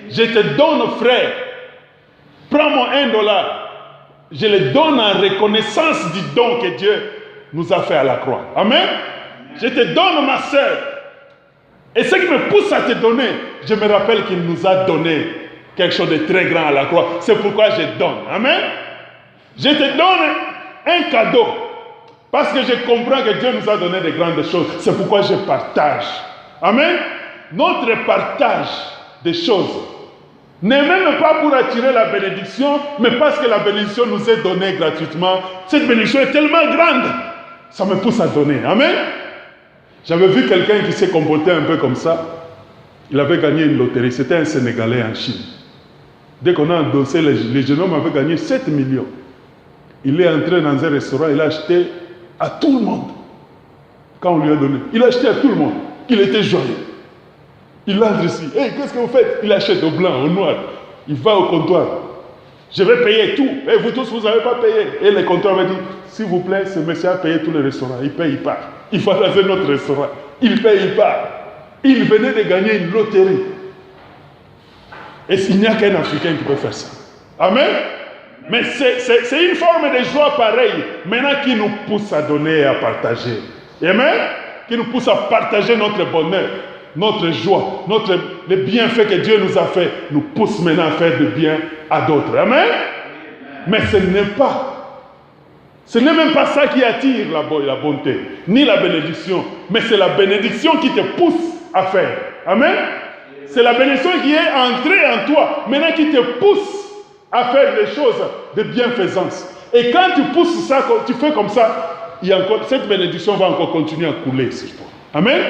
Je te donne, frère, prends-moi $1. Je le donne en reconnaissance du don que Dieu nous a fait à la croix. Amen. Je te donne, ma soeur. Et ce qui me pousse à te donner, je me rappelle qu'il nous a donné quelque chose de très grand à la croix. C'est pourquoi je donne. Amen. Je te donne un cadeau. Parce que je comprends que Dieu nous a donné de grandes choses. C'est pourquoi je partage. Amen. Notre partage des choses n'est même pas pour attirer la bénédiction, mais parce que la bénédiction nous est donnée gratuitement. Cette bénédiction est tellement grande, ça me pousse à donner. Amen. J'avais vu quelqu'un qui s'est comporté un peu comme ça. Il avait gagné une loterie. C'était un Sénégalais en Chine. Dès qu'on a endossé, le jeune homme avait gagné 7 millions. Il est entré dans un restaurant, il a acheté à tout le monde. Quand on lui a donné, il a acheté à tout le monde. Il était joyeux. Il entre ici. Hey, qu'est-ce que vous faites? Il achète au blanc, au noir. Il va au comptoir. Je vais payer tout. Et vous tous, vous n'avez pas payé. Et le comptoir m'a dit, s'il vous plaît, ce monsieur a payé tous les restaurants. Il paye, il part. Il va dans un autre restaurant. Il paye, il part. Il venait de gagner une loterie. Et il n'y a qu'un Africain qui peut faire ça. Amen. Mais c'est une forme de joie pareille, maintenant qui nous pousse à donner et à partager. Amen. Qui nous pousse à partager notre bonheur, notre joie, les bienfaits que Dieu nous a fait, nous pousse maintenant à faire du bien à d'autres. Amen. Mais ce n'est même pas ça qui attire la bonté, ni la bénédiction, mais c'est la bénédiction qui te pousse à faire. Amen. C'est la bénédiction qui est entrée en toi, maintenant qui te pousse à faire des choses de bienfaisance. Et quand tu pousses ça, tu fais comme ça, cette bénédiction va encore continuer à couler sur toi. Amen.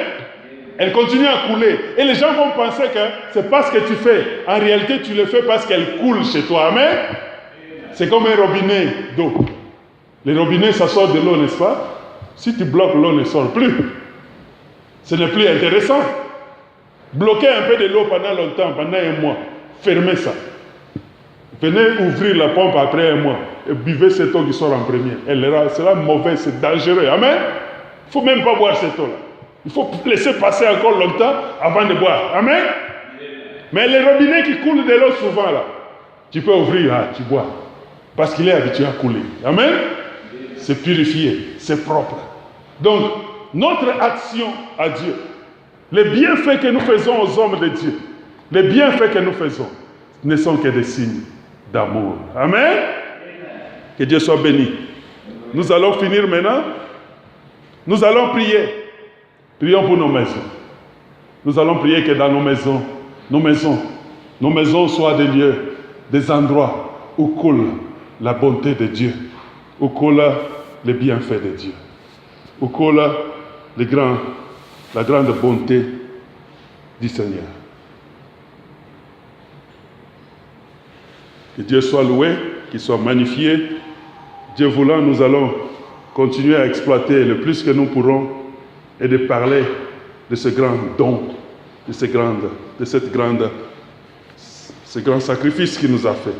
Elle continue à couler. Et les gens vont penser que c'est pas ce que tu fais. En réalité, tu le fais parce qu'elle coule chez toi. Amen. C'est comme un robinet d'eau. Les robinets, ça sort de l'eau, n'est-ce pas? Si tu bloques, l'eau ne sort plus. Ce n'est plus intéressant. Bloquez un peu de l'eau pendant longtemps, pendant un mois. Fermez ça. Venez ouvrir la pompe après un mois et buvez cette eau qui sort en premier. Elle sera mauvaise, c'est dangereux. Amen. Il ne faut même pas boire cette eau-là. Il faut laisser passer encore longtemps avant de boire. Amen. Mais les robinets qui coulent de l'eau souvent là, tu peux ouvrir, tu bois. Parce qu'il est habitué à couler. Amen. c'est purifié, c'est propre. Donc, notre action à Dieu, les bienfaits que nous faisons aux hommes de Dieu, les bienfaits que nous faisons, ne sont que des signes d'amour. Amen. Que Dieu soit béni. Nous allons finir maintenant. Nous allons prier. Prions pour nos maisons. Nous allons prier que dans nos maisons soient des lieux, des endroits où coule la bonté de Dieu, où coule les bienfaits de Dieu, où coule la grande bonté du Seigneur. Que Dieu soit loué, qu'il soit magnifié. Dieu voulant, nous allons continuer à exploiter le plus que nous pourrons et de parler de ce grand don, de ce grand sacrifice qu'il nous a fait.